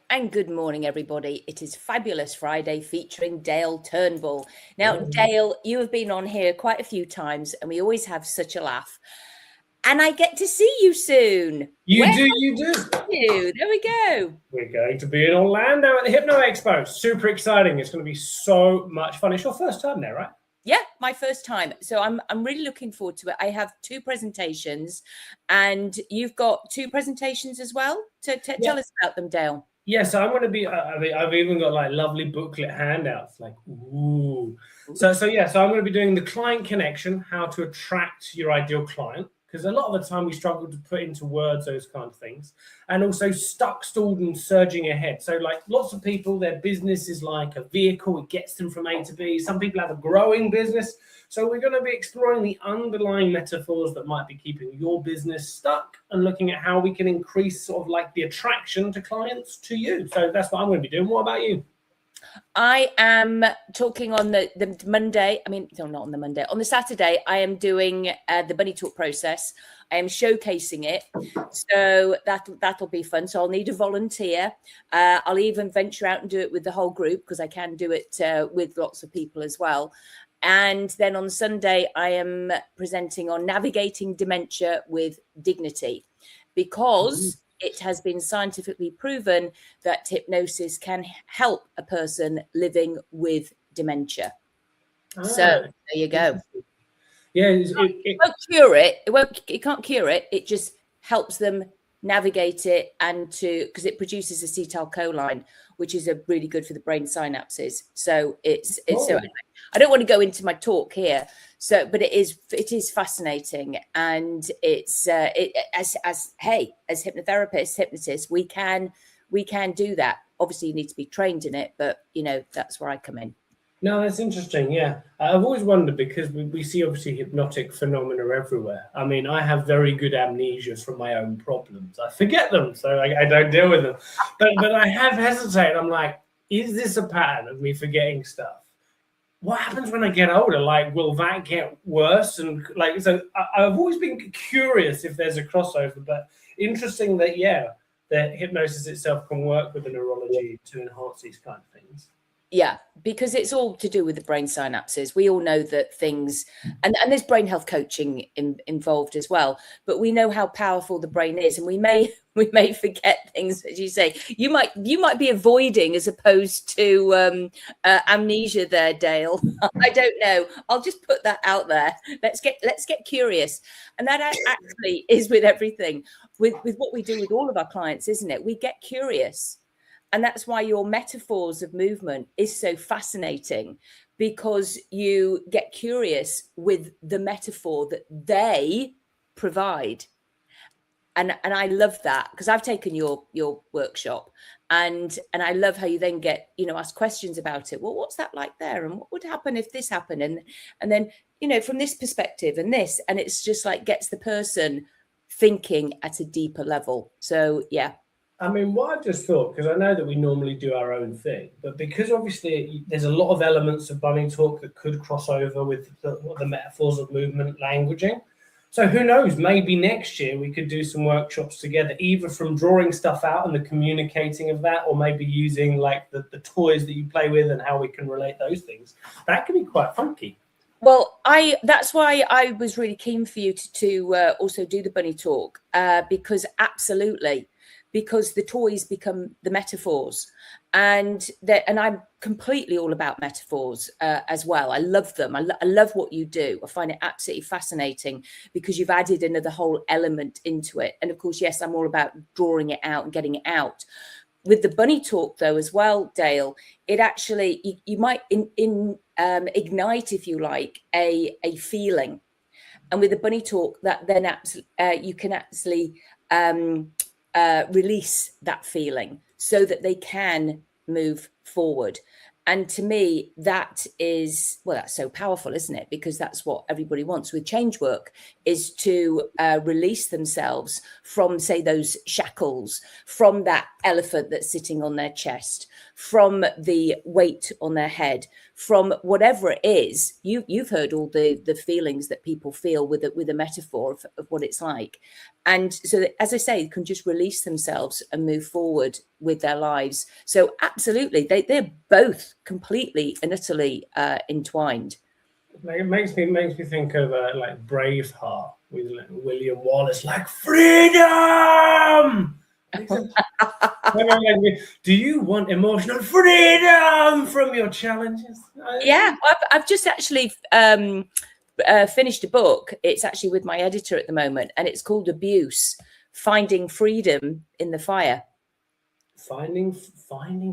And good morning, everybody. It is Fabulous Friday featuring Dale Turnbull. Now, Dale, you have been on here quite a few times and we always have such a laugh. And I get to see you soon. You do. There we go. We're going to be in Orlando at the Hypno Expo. Super exciting. It's going to be so much fun. It's your first time there, right? Yeah, my first time. So I'm really looking forward to it. I have 2 presentations and you've got 2 presentations as well. Tell us about them, Dale. Yeah, so I'm going to be, I've even got like lovely booklet handouts, like, ooh. So I'm going to be doing the client connection, how to attract your ideal client. Because a lot of the time we struggle to put into words those kind of things, and also stuck, stalled, and surging ahead. So like lots of people, their business is like a vehicle. It gets them from A to B. Some people have a growing business. So we're going to be exploring the underlying metaphors that might be keeping your business stuck and looking at how we can increase sort of like the attraction to clients to you. So that's what I'm going to be doing. What about you? I am talking on the Monday. Not on the Monday. On the Saturday, I am doing the Bunny Talk process. I am showcasing it. So that'll be fun. So I'll need a volunteer. I'll even venture out and do it with the whole group because I can do it with lots of people as well. And then on Sunday, I am presenting on navigating dementia with dignity because it has been scientifically proven that hypnosis can help a person living with dementia. So there you go. Yeah, it won't cure it. It can't cure it. It just helps them navigate it because it produces acetylcholine, which is really good for the brain synapses. So it's so I don't want to go into my talk here. So, but it is fascinating, and it's as hypnotherapists, hypnotists, we can do that. Obviously, you need to be trained in it, but that's where I come in. No, that's interesting. Yeah, I've always wondered because we see obviously hypnotic phenomena everywhere. I mean, I have very good amnesia from my own problems. I forget them, so I don't deal with them. But I have hesitated. I'm like, is this a pattern of me forgetting stuff? What happens when I get older? Like, will that get worse? And like, so I've always been curious if there's a crossover, but interesting that, that hypnosis itself can work with the neurology to enhance these kind of things. Yeah, because it's all to do with the brain synapses. We all know that things, and there's brain health coaching involved as well, but we know how powerful the brain is, and we may forget things, as you say. You might be avoiding as opposed to amnesia there, Dale. I don't know. I'll just put that out there. Let's get curious. And that actually is with everything, with what we do with all of our clients, isn't it? We get curious. And that's why your metaphors of movement is so fascinating, because you get curious with the metaphor that they provide. And I love that, because I've taken your workshop and I love how you then get, ask questions about it. Well, what's that like there? And what would happen if this happened? And then, from this perspective and this, and it's just like gets the person thinking at a deeper level. So, yeah. I mean, what I just thought, because I know that we normally do our own thing, but because obviously there's a lot of elements of Bunny Talk that could cross over with the metaphors of movement languaging. So who knows, maybe next year we could do some workshops together, either from drawing stuff out and the communicating of that, or maybe using like the toys that you play with and how we can relate those things. That could be quite funky. Well, that's why I was really keen for you to also do the Bunny Talk, because the toys become the metaphors, and I'm completely all about metaphors as well. I love them. I love what you do. I find it absolutely fascinating because you've added another whole element into it. And of course, yes, I'm all about drawing it out and getting it out. With the Bunny Talk, though, as well, Dale, it actually you might ignite, if you like, a feeling, and with the Bunny Talk, that then you can actually release that feeling so that they can move forward. And to me, that's so powerful, isn't it? Because that's what everybody wants with change work, is to release themselves from, say, those shackles, from that elephant that's sitting on their chest, from the weight on their head, from whatever it is. You've heard all the feelings that people feel with a metaphor of what it's like. And so that, as I say, they can just release themselves and move forward with their lives. So absolutely, they're both completely and utterly entwined. Like, it makes me think of like Braveheart with William Wallace, like freedom. Do you want emotional freedom from your challenges? Yeah, I've just actually finished a book. It's actually with my editor at the moment, and it's called Abuse: Finding Freedom in the Fire. Finding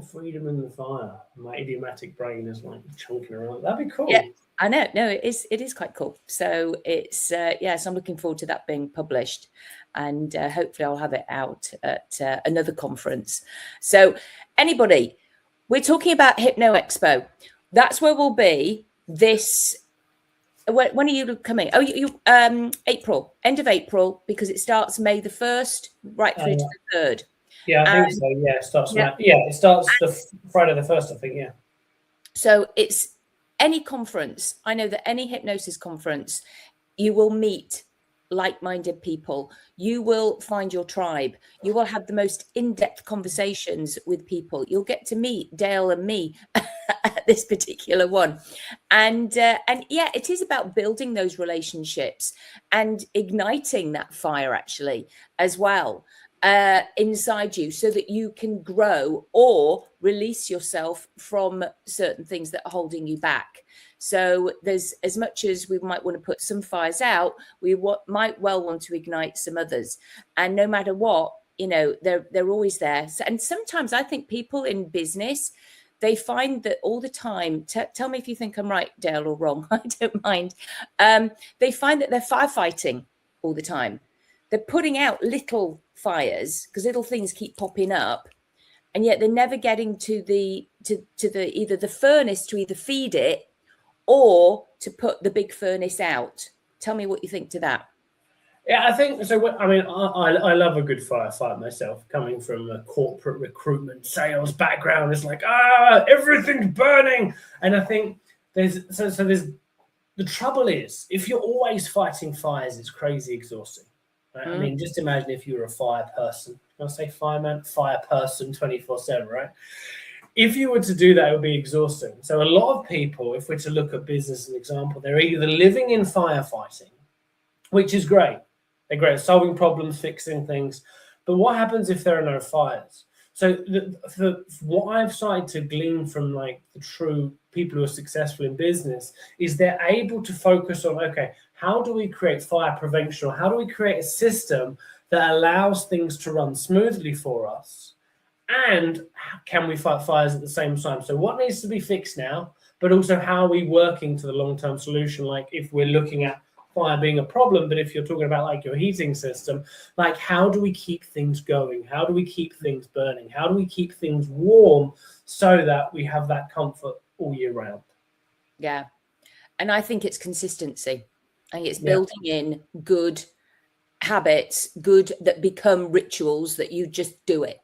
freedom in the fire. My idiomatic brain is like chunking around. That'd be cool. Yeah, I know. No, it is quite cool. So it's so I'm looking forward to that being published, and hopefully I'll have it out at another conference. So anybody, we're talking about Hypno Expo. That's where we'll be this. When are you coming? Oh, you April, end of April, because it starts May the 1st right through to the 3rd. Yeah, I think so. Yeah, it starts. Yeah, it starts the Friday the 1st, I think. Yeah. So it's any conference. I know that any hypnosis conference, you will meet like-minded people. You will find your tribe. You will have the most in-depth conversations with people. You'll get to meet Dale and me at this particular one. And yeah, it is about building those relationships and igniting that fire actually as well inside you, so that you can grow or release yourself from certain things that are holding you back. So there's, as much as we might want to put some fires out, we might well want to ignite some others. And no matter what, you know, they're always there. So, and sometimes I think people in business, they find that all the time, tell me if you think I'm right, Dale, or wrong, I don't mind. They find that they're firefighting all the time. They're putting out little fires because little things keep popping up, and yet they're never getting to the either the furnace to either feed it or to put the big furnace out. Tell me what you think to that. Yeah, I think so. I mean, I love a good firefight myself. Coming from a corporate recruitment sales background, it's like everything's burning, and I think there's the trouble is, if you're always fighting fires, it's crazy exhausting. Right? I mean, just imagine if you were a fire person. Can I say fireman? Fire person 24/7, right? If you were to do that, it would be exhausting. So a lot of people, if we're to look at business as an example, they're either living in firefighting, which is great. They're great at solving problems, fixing things. But what happens if there are no fires? So what I've started to glean from like the true people who are successful in business is they're able to focus on, okay, how do we create fire prevention, or how do we create a system that allows things to run smoothly for us? And can we fight fires at the same time? So what needs to be fixed now, but also how are we working to the long-term solution? Like if we're looking at fire being a problem, but if you're talking about like your heating system, like how do we keep things going? How do we keep things burning? How do we keep things warm so that we have that comfort all year round? Yeah. And I think it's consistency. I think it's building in good habits, good that become rituals that you just do it.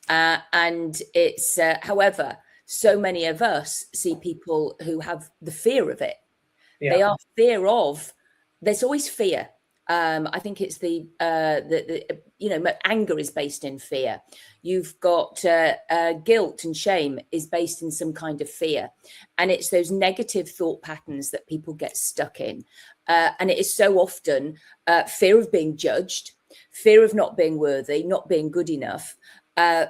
And it's, however, so many of us see people who have the fear of it. Yeah. They are fear of, there's always fear. I think it's the anger is based in fear. You've got guilt and shame is based in some kind of fear. And it's those negative thought patterns that people get stuck in. And it is so often fear of being judged, fear of not being worthy, not being good enough,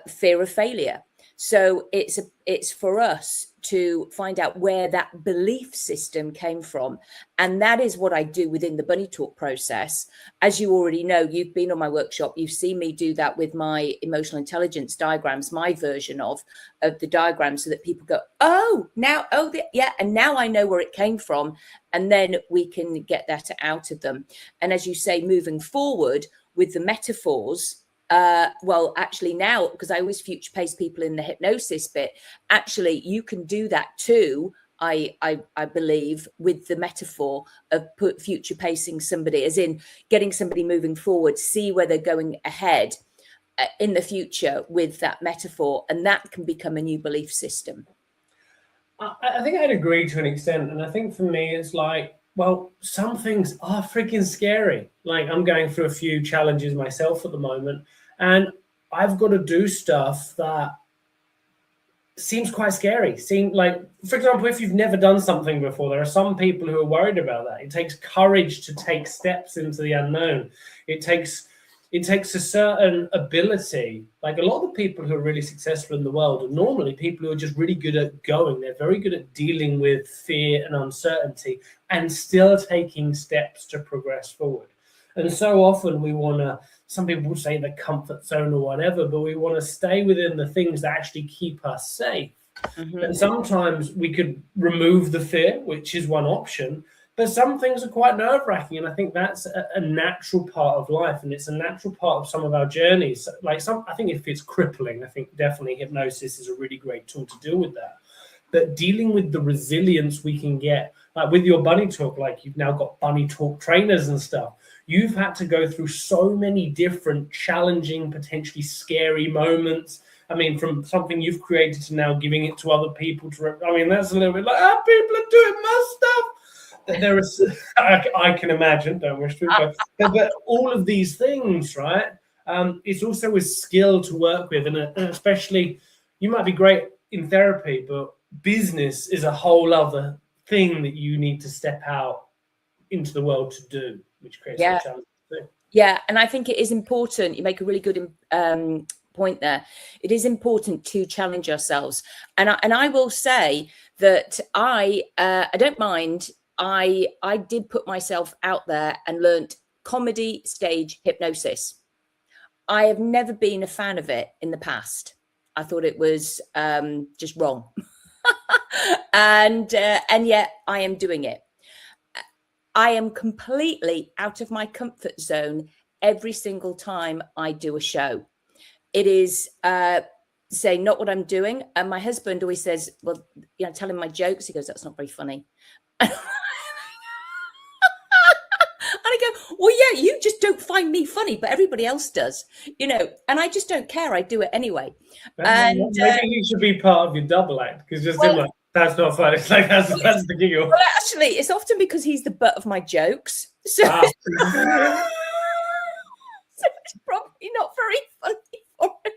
fear of failure. So it's for us to find out where that belief system came from. And that is what I do within the Bunny Talk process. As you already know, you've been on my workshop, you've seen me do that with my emotional intelligence diagrams, my version of the diagram, so that people go, and now I know where it came from. And then we can get that out of them. And as you say, moving forward with the metaphors, well, actually now, because I always future pace people in the hypnosis bit, actually you can do that too. I believe with the metaphor of future pacing somebody, as in getting somebody moving forward, see where they're going ahead in the future with that metaphor, and that can become a new belief system. I think I'd agree to an extent. And I think for me, it's like, well, some things are freaking scary. Like I'm going through a few challenges myself at the moment, and I've got to do stuff that seems quite scary. Seem like, for example, if you've never done something before, there are some people who are worried about that. It takes courage to take steps into the unknown. It takes a certain ability. Like a lot of the people who are really successful in the world are normally people who are just really good at going. They're very good at dealing with fear and uncertainty and still taking steps to progress forward. And so often we want to, some people say the comfort zone or whatever, but we want to stay within the things that actually keep us safe. Mm-hmm. And sometimes we could remove the fear, which is one option, but some things are quite nerve-wracking. And I think that's a natural part of life. And it's a natural part of some of our journeys. Like I think if it's crippling, I think definitely hypnosis is a really great tool to deal with that. But dealing with the resilience we can get, like with your bunny talk, like you've now got bunny talk trainers and stuff. You've had to go through so many different challenging, potentially scary moments. I mean, from something you've created to now giving it to other people I mean, that's a little bit like, people are doing my stuff. There is, I can imagine, don't wish to, but all of these things, right? It's also a skill to work with, and especially, you might be great in therapy, but business is a whole other thing that you need to step out into the world to do, which creates a challenge too. Yeah, and I think it is important. You make a really good point there. It is important to challenge ourselves, and I will say that I don't mind. I did put myself out there and learnt comedy stage hypnosis. I have never been a fan of it in the past. I thought it was just wrong, and yet I am doing it. I am completely out of my comfort zone every single time I do a show. It is say not what I'm doing. And my husband always says, well, you know, tell him my jokes. He goes, that's not very funny. And I go, well, yeah, you just don't find me funny, but everybody else does, you know, and I just don't care. I do it anyway. And maybe you should be part of your double act, because just like, that's not funny. It's like that's the giggle. Well, actually, it's often because he's the butt of my jokes. So, so it's probably not very funny for him.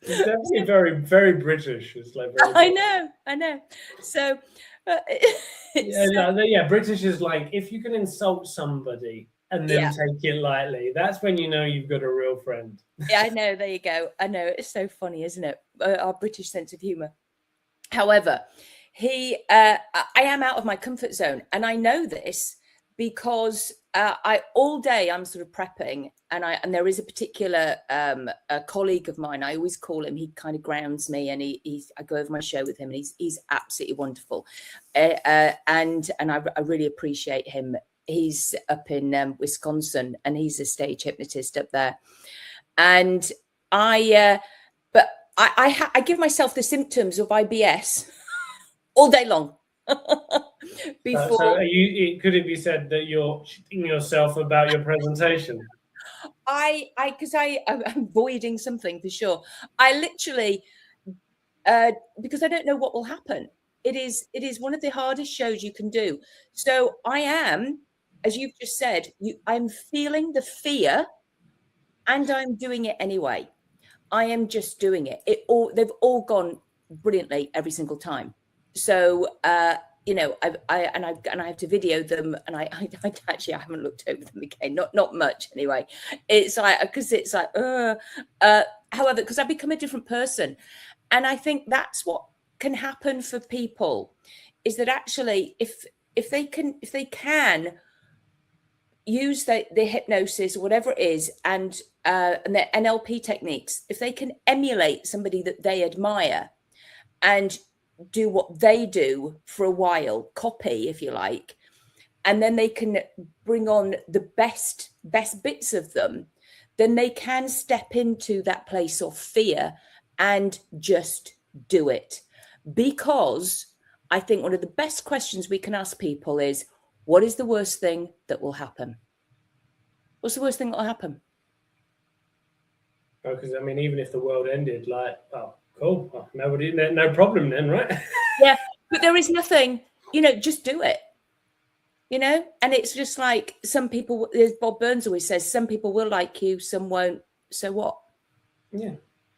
It's definitely very, very British. It's like very I know. So, yeah, British is like, if you can insult somebody and then take it lightly, that's when you know you've got a real friend. Yeah, I know. There you go. I know. It's so funny, isn't it? Our British sense of humour. However, I am out of my comfort zone, and I know this because all day I'm sort of prepping, and there is a particular a colleague of mine. I always call him. He kind of grounds me, and I go over my show with him, and he's absolutely wonderful, and I really appreciate him. He's up in Wisconsin, and he's a stage hypnotist up there, and I give myself the symptoms of IBS all day long. Before, so could it be said that you're shitting yourself about your presentation? because I'm avoiding something for sure. I literally, because I don't know what will happen. It is one of the hardest shows you can do. So I am, as you've just said, I'm feeling the fear, and I'm doing it anyway. I am just doing it. They've all gone brilliantly every single time. So you know, I have to video them, and I actually haven't looked over them again, not much anyway. It's like, because it's like, however, because I've become a different person, and I think that's what can happen for people, is that actually if they can use the hypnosis or whatever it is, and their NLP techniques, if they can emulate somebody that they admire and do what they do for a while, copy, if you like, and then they can bring on the best bits of them, then they can step into that place of fear and just do it. Because I think one of the best questions we can ask people is, what is the worst thing that will happen? What's the worst thing that will happen? Because I mean, even if the world ended, like, oh, cool, no problem then, right? Yeah, but there is nothing, just do it. And it's just like some people, as Bob Burns always says, some people will like you, some won't. So what? Yeah.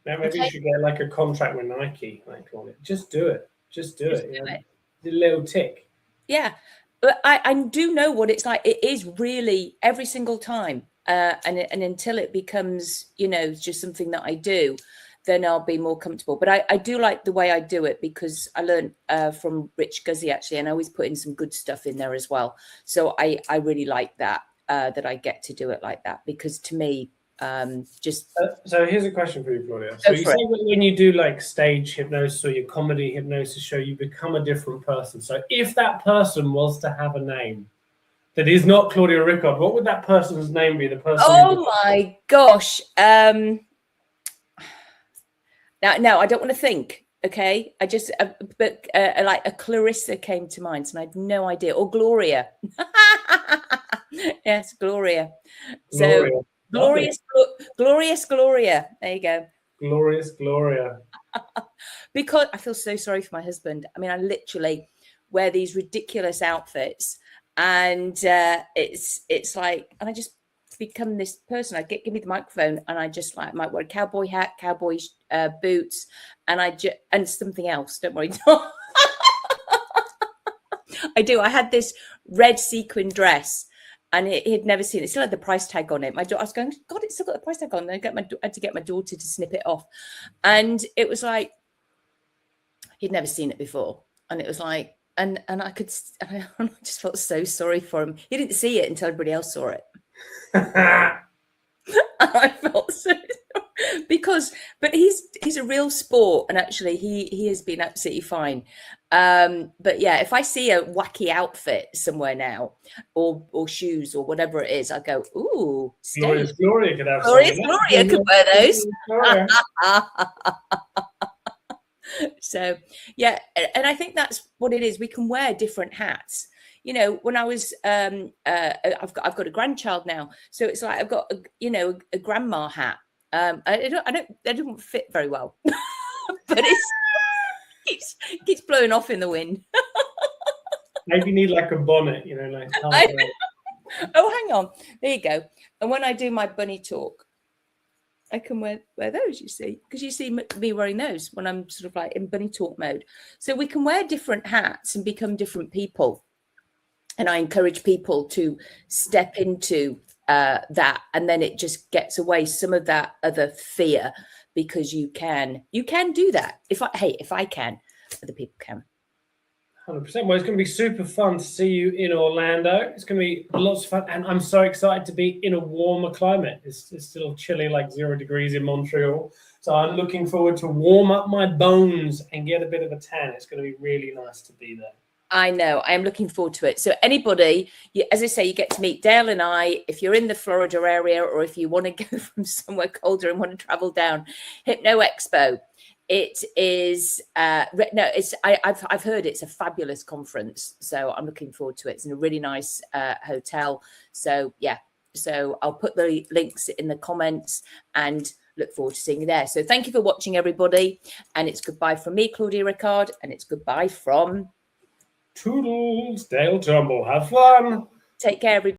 Now maybe you should get like a contract with Nike, like on it. Just do it. Just do it. The little tick. Yeah. But I do know what it's like. It is really every single time. And until it becomes, just something that I do, then I'll be more comfortable. But I do like the way I do it because I learned from Rich Guzzi, actually, and I always put in some good stuff in there as well. So I really like that I get to do it like that, because to me, So here's a question for you, Claudia. So you say when you do like stage hypnosis or your comedy hypnosis show, you become a different person. So if that person was to have a name that is not Claudia Rickard, what would that person's name be? The person. Oh my gosh. Now, I don't want to think. Okay, I just, but like a Clarissa came to mind, and I had no idea. Or Gloria. Yes, Gloria. So glorious Gloria. There you go. Glorious Gloria. Because I feel so sorry for my husband. I mean, I literally wear these ridiculous outfits, and it's like, and I just become this person. I give me the microphone, and I just like might wear a cowboy hat, cowboy boots, and something else. Don't worry. I do. I had this red sequin dress, and he'd never seen it. It still had the price tag on it. I was going, God, it's still got the price tag on. Then I had to get my daughter to snip it off, and it was like he'd never seen it before, and it was like, and I just felt so sorry for him. He didn't see it until everybody else saw it. I felt so but he's a real sport, and actually he has been absolutely fine. But yeah, if I see a wacky outfit somewhere now, or shoes or whatever it is, I go, ooh, Gloria could have Gloria could wear those. So yeah, and I think that's what it is. We can wear different hats. When I was, I've got a grandchild now, so it's like I've got a grandma hat. I don't fit very well, but it keeps blowing off in the wind. Maybe you need like a bonnet, like. Oh, hang on, there you go. And when I do my bunny talk, I can wear those, you see, because you see me wearing those when I'm sort of like in bunny talk mode. So we can wear different hats and become different people. And I encourage people to step into that, and then it just gets away some of that other fear, because you can do that. If I can, other people can. 100%. Well, it's going to be super fun to see you in Orlando. It's going to be lots of fun, and I'm so excited to be in a warmer climate. It's still chilly, like 0 degrees in Montreal. So I'm looking forward to warm up my bones and get a bit of a tan. It's going to be really nice to be there. I know. I am looking forward to it. So anybody, as I say, you get to meet Dale and I. If you're in the Florida area, or if you want to go from somewhere colder and want to travel down, Hypno Expo. It is I've heard it's a fabulous conference, so I'm looking forward to it. It's in a really nice hotel. So yeah, so I'll put the links in the comments and look forward to seeing you there. So thank you for watching, everybody, and it's goodbye from me, Claudia Rickard, and it's goodbye from Toodles, Dale Turnbull. Have fun. Take care, everybody.